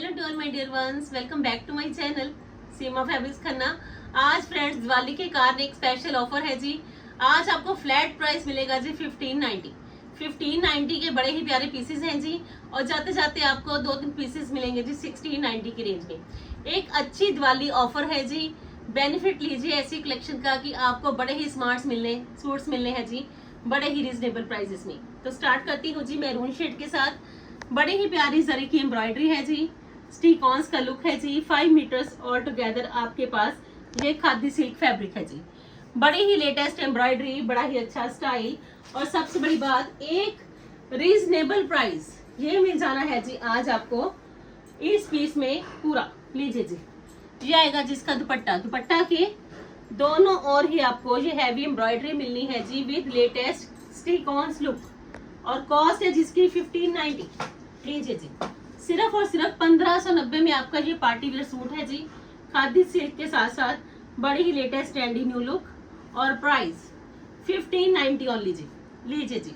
Hello to all my dear ones, welcome back to my channel Seema fabrics Khanna. आज friends Diwali के कारण एक special offer है जी। आज आपको फ्लैट प्राइस मिलेगा जी 1590 के बड़े ही प्यारे पीसेस हैं जी। और जाते जाते आपको 2-3 पीसेस मिलेंगे जी 1690 की रेंज में। एक अच्छी दिवाली ऑफर है जी। बेनिफिट लीजिए ऐसी कलेक्शन का कि आपको बड़े ही स्मार्ट सूट्स मिलने हैं जी बड़े ही रिजनेबल प्राइसेस में। तो स्टार्ट करती हूँ जी मैरून शेड के साथ। बड़ी ही प्यारी जरी की एम्ब्रॉयडरी है जी। स्टिकॉन्स का लुक है जी। 5 मीटर्स ऑल टुगेदर आपके पास ये खादी सिल्क फैब्रिक है जी। बड़ी ही लेटेस्ट एम्ब्रॉयडरी, बड़ा ही अच्छा स्टाइल और सबसे बड़ी बात एक रीजनेबल प्राइस। ये मिल जाना है जी आज आपको इस पीस में पूरा। लीजिए जी, ये आएगा जिसका दुपट्टा के दोनों और ही आपको ये हैवी एम्ब्रॉयडरी मिलनी है जी विद लेटेस्ट स्टिकॉन्स लुक। और कॉस्ट है जिसकी 1590। लीजिए जी, सिर्फ और सिर्फ 1590 में आपका ये पार्टी वेयर सूट है जी खादी सिल्क के साथ साथ बड़ी ही लेटेस्ट ट्रेंडी न्यू लुक। और प्राइस 1590 ओनली जी। लीजिए जी,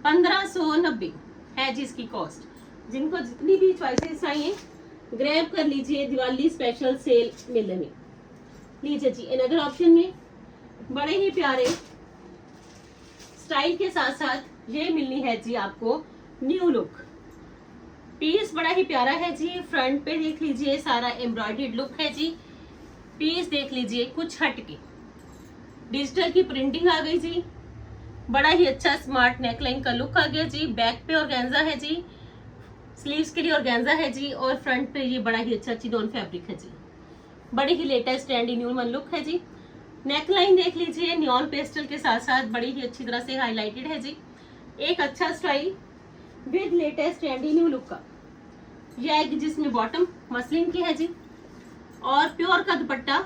1590 है जी इसकी कॉस्ट। जिनको जितनी भी चॉइसेस चाहिए ग्रैब कर लीजिए दिवाली स्पेशल सेल मेले में। लीजिए जी, अनदर ऑप्शन में बड़े ही प्यारे स्टाइल के साथ साथ ये मिलनी है जी आपको न्यू लुक। पीस बड़ा ही प्यारा है जी। फ्रंट पे देख लीजिए सारा एम्ब्रॉयडर्ड लुक है जी। पीस देख लीजिए कुछ हटके डिजिटल की प्रिंटिंग आ गई जी। बड़ा ही अच्छा स्मार्ट नेकलाइन का लुक आ गया जी। बैक पे ऑर्गेन्जा है जी, स्लीव्स के लिए ऑर्गेन्जा है जी। और फ्रंट पे ये बड़ा ही अच्छा चिनोन फैब्रिक है जी। बड़ी ही latest trendy new one look है जी। नेकलाइन देख लीजिए नियॉन पेस्टल के साथ साथ बड़ी ही अच्छी तरह से हाईलाइटेड है जी। एक अच्छा style with latest trendy new look का। यह आएगी जिसमें बॉटम मसलिन की है जी और प्योर का दुपट्टा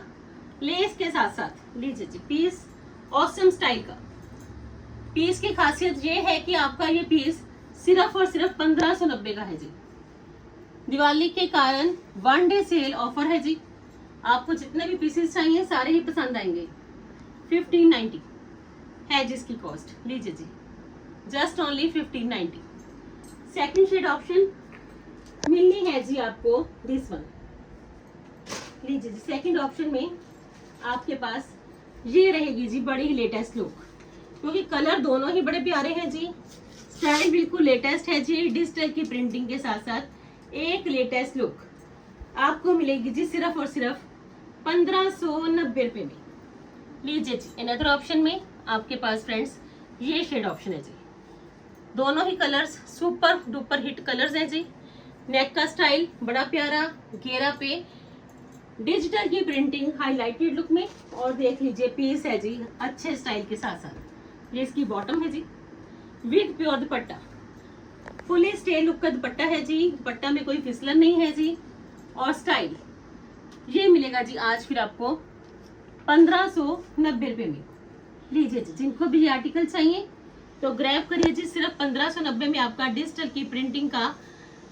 लेस के साथ साथ। लीजिए जी, पीस ऑसम स्टाइल का। पीस की खासियत ये है कि आपका ये पीस सिर्फ और सिर्फ 1590 का है जी। दिवाली के कारण 1 डे सेल ऑफर है जी। आपको जितने भी पीसेस चाहिए सारे ही पसंद आएंगे। 1590 है जिसकी कॉस्ट। लीजिए जी, just only 1590। Second shade option मिलनी है जी आपको दिस वन। लीजिए जी, सेकंड ऑप्शन में आपके पास ये रहेगी जी बड़ी ही लेटेस्ट लुक। क्योंकि कलर दोनों ही बड़े प्यारे हैं जी। स्टाइल बिल्कुल लेटेस्ट है जी। डिजिटल की प्रिंटिंग के साथ साथ एक लेटेस्ट लुक आपको मिलेगी जी सिर्फ और सिर्फ 1590 रुपए में। लीजिए जी, अनदर ऑप्शन में आपके पास फ्रेंड्स ये शेड ऑप्शन है जी। दोनों ही colours super duper hit colours हैं जी। नेक का स्टाइल बड़ा प्यारा, घेरा पे डिजिटल की प्रिंटिंग हाईलाइटेड लुक में। और देख लीजिए पीस है जी अच्छे स्टाइल के साथ साथ। ये इसकी बॉटम है जी with pure dupatta. Fully stay look का दुपट्टा है जी। दुपट्टा में कोई फिसलन नहीं है जी। और स्टाइल ये मिलेगा जी आज फिर आपको 1590 रुपए में। लीजिए जी, जिनको भी ये आर्टिकल चाहिए तो ग्रैब करिए जी। सिर्फ 1590 में आपका डिजिटल की प्रिंटिंग का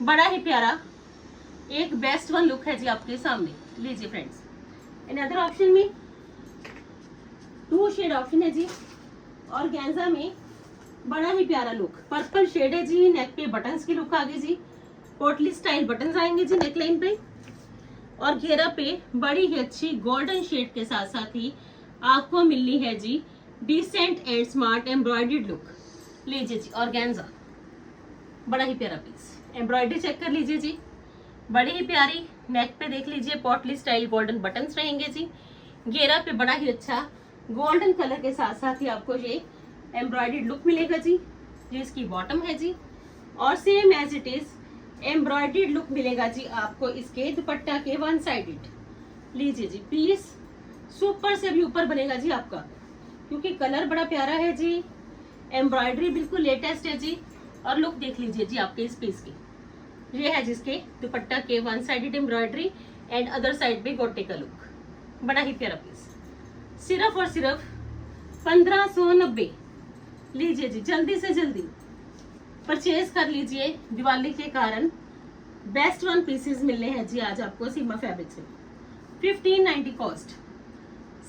बड़ा ही प्यारा एक बेस्ट वन लुक है जी आपके सामने। लीजिए फ्रेंड्स, अनदर ऑप्शन में 2 शेड ऑप्शन है जी। ऑर्गेन्जा में बड़ा ही प्यारा लुक पर्पल शेड है जी। नेक पे बटन्स की लुक आ गई जी। पोटली स्टाइल बटन्स आएंगे जी नेकलाइन पे। और घेरा पे बड़ी ही अच्छी गोल्डन शेड के साथ साथ ही आपको मिलनी है जी decent and smart embroidered look. लीजिए जी, ऑर्गेन्जा बड़ा ही प्यारा पीस। एम्ब्रॉयडरी चेक कर लीजिए जी, बड़ी ही प्यारी। नेक पे देख लीजिए पोटली स्टाइल गोल्डन बटन्स रहेंगे जी। घेरा पे बड़ा ही अच्छा गोल्डन कलर के साथ साथ ही आपको ये एम्ब्रॉयडर्ड लुक मिलेगा जी। ये इसकी बॉटम है जी। और same as it is embroidered look मिलेगा जी आपको इसके दुपट्टा के वन साइडेड। लीजिए जी, पीस सुपर से भी ऊपर बनेगा जी आपका क्योंकि कलर बड़ा प्यारा है जी। एम्ब्रॉयडरी बिल्कुल लेटेस्ट है जी। और लुक देख लीजिए जी आपके इस पीस की। ये है जिसके दुपट्टा के one sided embroidery and other side पे गोटे का लुक। बड़ा ही प्यारा पीस सिर्फ और सिर्फ 1590। लीजिए जी, जल्दी से जल्दी परचेज कर लीजिए। दिवाली के कारण बेस्ट वन पीसेस मिलने हैं जी आज आपको सीमा फैब्रिक्स में। 1590 cost.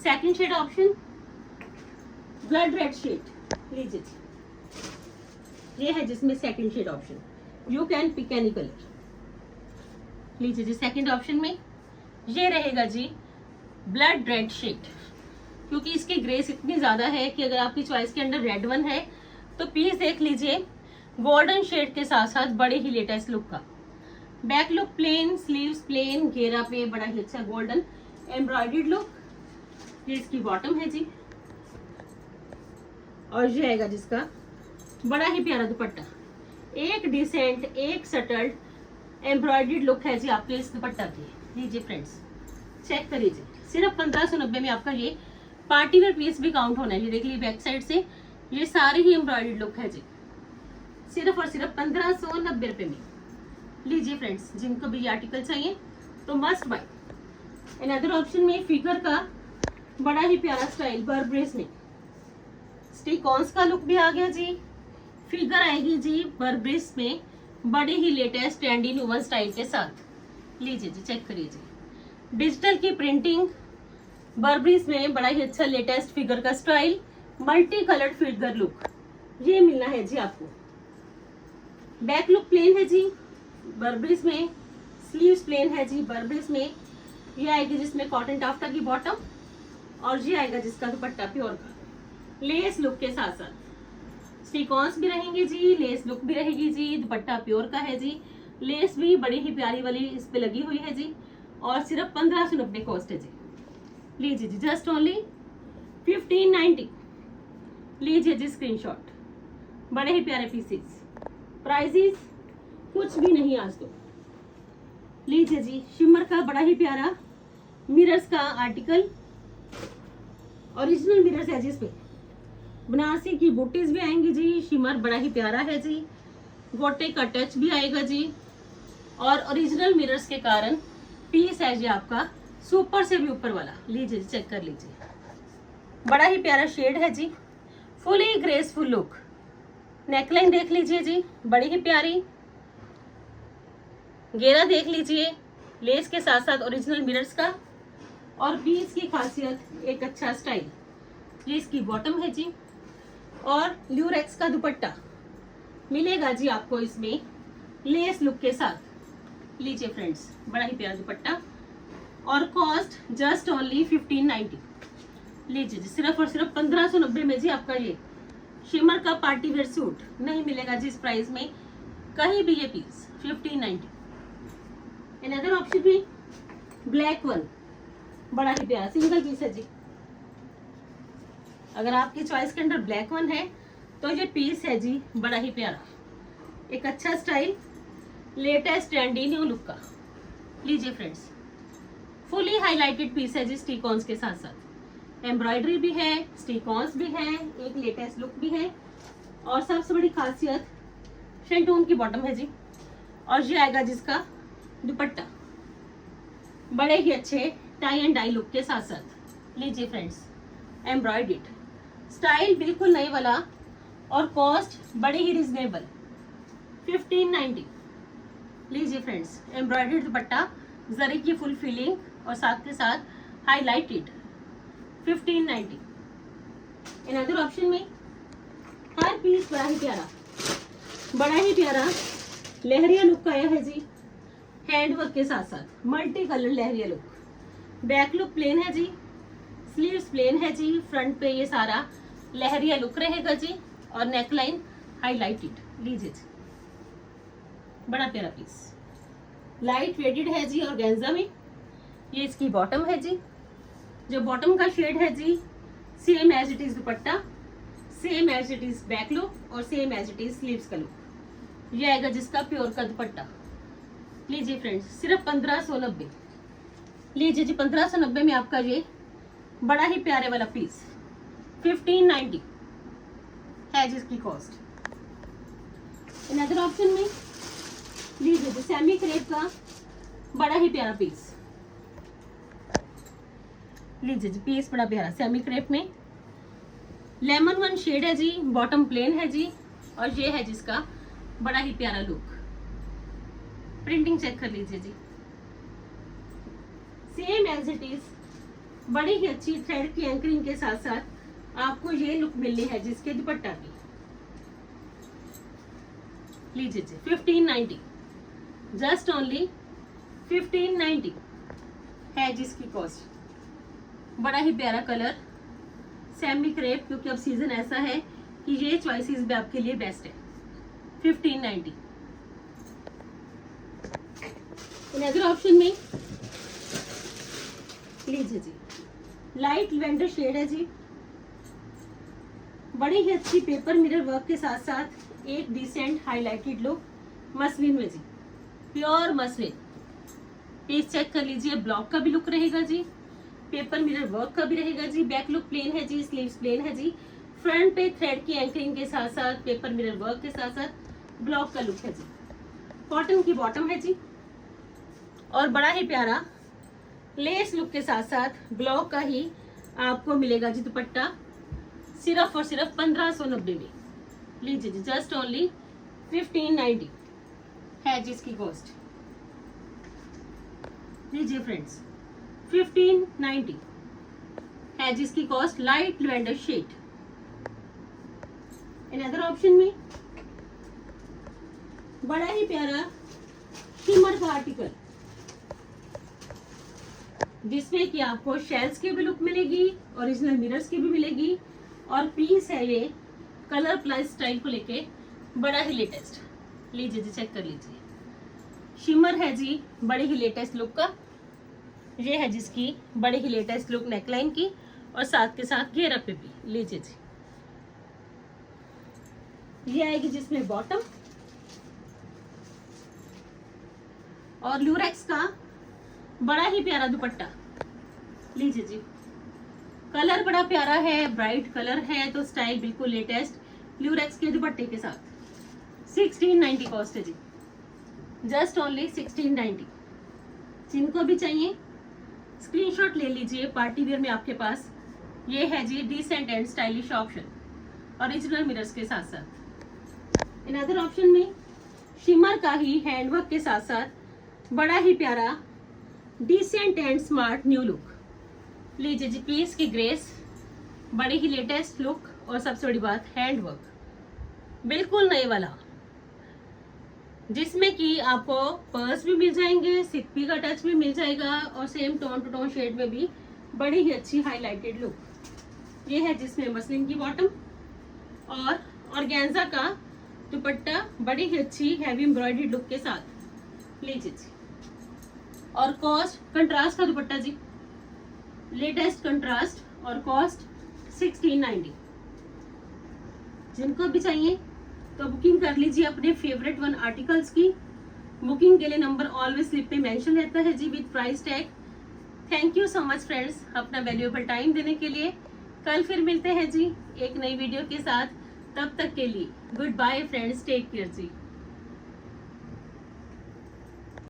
Second shade option blood red shade. लीजिए जी, ये है जिसमें second shade option. You can pick any colour. लीजिए जी सेकंड ऑप्शन में ये रहेगा जी ब्लड रेड शेड, क्योंकि इसकी ग्रेस इतनी ज्यादा है कि अगर आपकी चॉइस के अंदर रेड वन है तो पीस देख लीजिए गोल्डन शेड के साथ साथ बड़े ही लेटेस्ट लुक का। Back look plain, sleeves plain, घेरा पे बड़ा ही अच्छा गोल्डन एम्ब्रॉयडर्ड लुक। ये इसकी बॉटम है जी, और ये आएगा जिसका बड़ा ही प्यारा दुपट्टा। एक डिसेंट, एक सटल्ड एम्ब्रॉयडर्ड लुक है जी आपके इस दुपट्टा की। लीजिए फ्रेंड्स चेक करिए, सिर्फ 1590 में आपका ये पार्टी वेयर पीस भी काउंट होना है। ये देख लीजिए बैक साइड से ये सारे ही एम्ब्रॉयडर्ड लुक है जी, सिर्फ और सिर्फ 1590 रुपए में। लीजिए फ्रेंड्स, जिनको भी ये आर्टिकल चाहिए तो मस्ट बाय। अनदर ऑप्शन में फिगर का बड़ा ही प्यारा स्टाइल बर्बरीज में स्टिकॉन्स का लुक भी आ गया जी। फिगर आएगी जी बर्बरीज में बड़े ही लेटेस्ट ट्रेंडी न्यूमन स्टाइल के साथ। लीजिए जी चेक करिए जी, डिजिटल की प्रिंटिंग बर्बरीज में बड़ा ही अच्छा लेटेस्ट फिगर का style, multi coloured figure look ये मिलना है जी आपको। बैक लुक प्लेन है जी बर्बरीज में, स्लीव्स प्लेन है जी बर्बरीज में। ये आएगी जिसमें कॉटन टाफ्टा की बॉटम, और ये आएगा जिसका दुपट्टा प्योर का लेस लुक के साथ साथ स्टिकॉन्स भी रहेंगे जी, लेस लुक भी रहेगी जी। दुपट्टा प्योर का है जी, लेस भी बड़ी ही प्यारी वाली इस पे लगी हुई है जी, और सिर्फ 1590 कॉस्ट है जी। लीजिए जी जस्ट ओनली 1590। लीजिए जी स्क्रीनशॉट, बड़े ही प्यारे पीसेस, प्राइसेस कुछ भी नहीं आज तो। लीजिए जी शिमर का बड़ा ही प्यारा मिरर्स का आर्टिकल, ओरिजिनल मिरर्स है जी, इस पे बनारसी की बूटीज भी आएंगी जी। शिमर बड़ा ही प्यारा है जी, गोटे का टच भी आएगा जी, और ओरिजिनल मिरर्स के कारण पीस है जी आपका सुपर से भी ऊपर वाला। लीजिए जी चेक कर लीजिए, बड़ा ही प्यारा शेड है जी, फुली ग्रेसफुल लुक। नेकलाइन देख लीजिए जी बड़ी ही प्यारी, घेरा देख लीजिए लेस के साथ साथ ओरिजिनल मिरर्स का, और पीस की खासियत एक अच्छा स्टाइल। ये इसकी बॉटम है जी, और ल्यूरेक्स का दुपट्टा मिलेगा जी आपको इसमें लेस लुक के साथ। लीजिए फ्रेंड्स बड़ा ही प्यारा दुपट्टा, और कॉस्ट जस्ट ओनली 1590। लीजिए जी सिर्फ और सिर्फ 1590 में जी आपका ये शिमर का पार्टी वेयर सूट नहीं मिलेगा जी इस प्राइस में कहीं भी। ये पीस 1590। अनदर ऑप्शन भी ब्लैक वन, बड़ा ही प्यारा सिंगल पीस है जी। अगर आपकी चॉइस के अंदर ब्लैक वन है तो ये पीस है जी बड़ा ही प्यारा, एक अच्छा style, latest trendy new look का। लीजिए फ्रेंड्स फुली हाईलाइटेड पीस है जी, स्टिकॉन्स के साथ साथ एम्ब्रॉयडरी भी है, स्टिकॉन्स भी है, एक लेटेस्ट लुक भी है, और सबसे बड़ी खासियत शेंटून की बॉटम है जी, और ये आएगा जिसका दुपट्टा बड़े ही अच्छे टाई एंड डाई लुक के साथ साथ। लीजिए फ्रेंड्स एम्ब्रॉयडर्ड स्टाइल बिल्कुल नई वाला, और कॉस्ट बड़े ही रिजनेबल 1590। लीजिए फ्रेंड्स एम्ब्रॉयडर्ड दुपट्टा, जरी की फुल फिलिंग, और साथ के साथ हाईलाइटेड 1590। अनदर ऑप्शन में हर पीस बड़ा ही प्यारा लहरिया लुक का आया है जी, हैंडवर्क के साथ साथ मल्टी कलर लहरिया लुक। बैक लुक प्लेन है जी, स्लीव्स प्लेन है जी, फ्रंट पे ये सारा लहरिया लुक रहेगा जी, और नेकलाइन हाईलाइटेड। लीजिए जी बड़ा प्यारा पीस, लाइट वेटेड है जी ऑर्गेन्जा में। ये इसकी बॉटम है जी, जो बॉटम का शेड है जी same as it is dupatta, same as it is back look, और same as it is sleeves का लुक। ये आएगा जिसका प्योर का दुपट्टा। लीजिए फ्रेंड्स सिर्फ 1590। लीजिए जी 1590 में आपका ये बड़ा ही प्यारे वाला पीस 1590 है जिसकी कॉस्ट। अनदर ऑप्शन में लीजिए जी सेमी क्रेप का बड़ा ही प्यारा पीस। लीजिए जी पीस बड़ा प्यारा सेमी क्रेप में, लेमन वन शेड है जी, बॉटम प्लेन है जी, और ये है जिसका बड़ा ही प्यारा लुक। प्रिंटिंग चेक कर लीजिए जी, सेम एज इट इज बड़ी ही अच्छी थ्रेड की एंकरिंग के साथ साथ आपको ये लुक मिलनी है जिसके दुपट्टा की। लीजिए जी 1590, जस्ट ओनली 1590 है जिसकी कॉस्ट। बड़ा ही प्यारा कलर, सेमी क्रेप, क्योंकि अब सीजन ऐसा है कि ये चॉइसेस भी आपके लिए बेस्ट है। 1590। अनदर ऑप्शन में लीजिए जी, लाइट लेवेंडर शेड है जी, बड़ी ही अच्छी पेपर मिरर वर्क के साथ साथ एक डिसेंट हाईलाइटेड लुक, मसलिन में जी, प्योर मसलिन। पीस चेक कर लीजिए, ब्लॉक का भी लुक रहेगा जी, पेपर मिरर वर्क का भी रहेगा जी, बैक लुक प्लेन है जी, स्लीव्स प्लेन है जी, फ्रंट पे थ्रेड की एंकरिंग के साथ साथ पेपर मिरर वर्क के साथ साथ ब्लॉक का लुक है जी, कॉटन की बॉटम है जी, और बड़ा ही प्यारा लेस लुक के साथ साथ ब्लॉक का ही आपको मिलेगा जी दुपट्टा, सिर्फ और सिर्फ 1590 में। लीजिए जी, जस्ट ओनली 1590 है जिसकी कॉस्ट। लीजिए फ्रेंड्स, 1590 है जिसकी cost, light lavender shade. Another option में बड़ा ही प्यारा शिमर का आर्टिकल, जिसमें कि आपको शेल्स की भी लुक मिलेगी, ओरिजिनल मिरर्स की भी मिलेगी, और पीस है ये कलर प्लस स्टाइल को लेके बड़ा ही लेटेस्ट। लीजिए जी, चेक कर लीजिए, शिमर है जी, बड़े ही लेटेस्ट लुक का। ये है जिसकी बड़े ही लेटेस्ट लुक नेकलाइन की, और साथ के साथ घेरा पे भी। लीजिए जी, ये आएगी जिसमें बॉटम और ल्यूरेक्स का बड़ा ही प्यारा दुपट्टा। लीजिए जी, कलर बड़ा प्यारा है, ब्राइट कलर है, तो स्टाइल बिल्कुल लेटेस्ट ल्यूरेक्स के दुपट्टे के साथ। 1690 कॉस्ट है जी, जस्ट ओनली 1690। जिनको भी चाहिए स्क्रीनशॉट ले लीजिए। पार्टी वेयर में आपके पास ये है जी decent and stylish option, original mirrors के साथ साथ। अनदर ऑप्शन में शिमर का ही हैंडवर्क के साथ साथ बड़ा ही प्यारा decent and smart new look. लीजिए जी, पीस की ग्रेस, बड़ी ही लेटेस्ट लुक, और सबसे बड़ी बात हैंडवर्क बिल्कुल नए वाला, जिसमें कि आपको पर्स भी मिल जाएंगे, सिप्पी का टच भी मिल जाएगा, और same tone to tone shade में भी बड़ी ही अच्छी हाईलाइटेड लुक। ये है जिसमें मसलिन की बॉटम और ऑर्गेन्जा का दुपट्टा, बड़ी ही अच्छी हैवी एम्ब्रॉयडरी लुक के साथ। लीजिए जी, और कॉस्ट कंट्रास्ट का दुपट्टा जी, लेटेस्ट कंट्रास्ट, और कॉस्ट 1690। जिनको भी चाहिए तो बुकिंग कर लीजिए अपने फेवरेट वन आर्टिकल्स की। बुकिंग के लिए नंबर ऑलवेज स्लिप पे मेंशन रहता है जी, with price tag. Thank you so much friends, अपना वैल्यूएबल टाइम देने के लिए। कल फिर मिलते हैं जी एक नई वीडियो के साथ, तब तक के लिए goodbye friends, take care जी।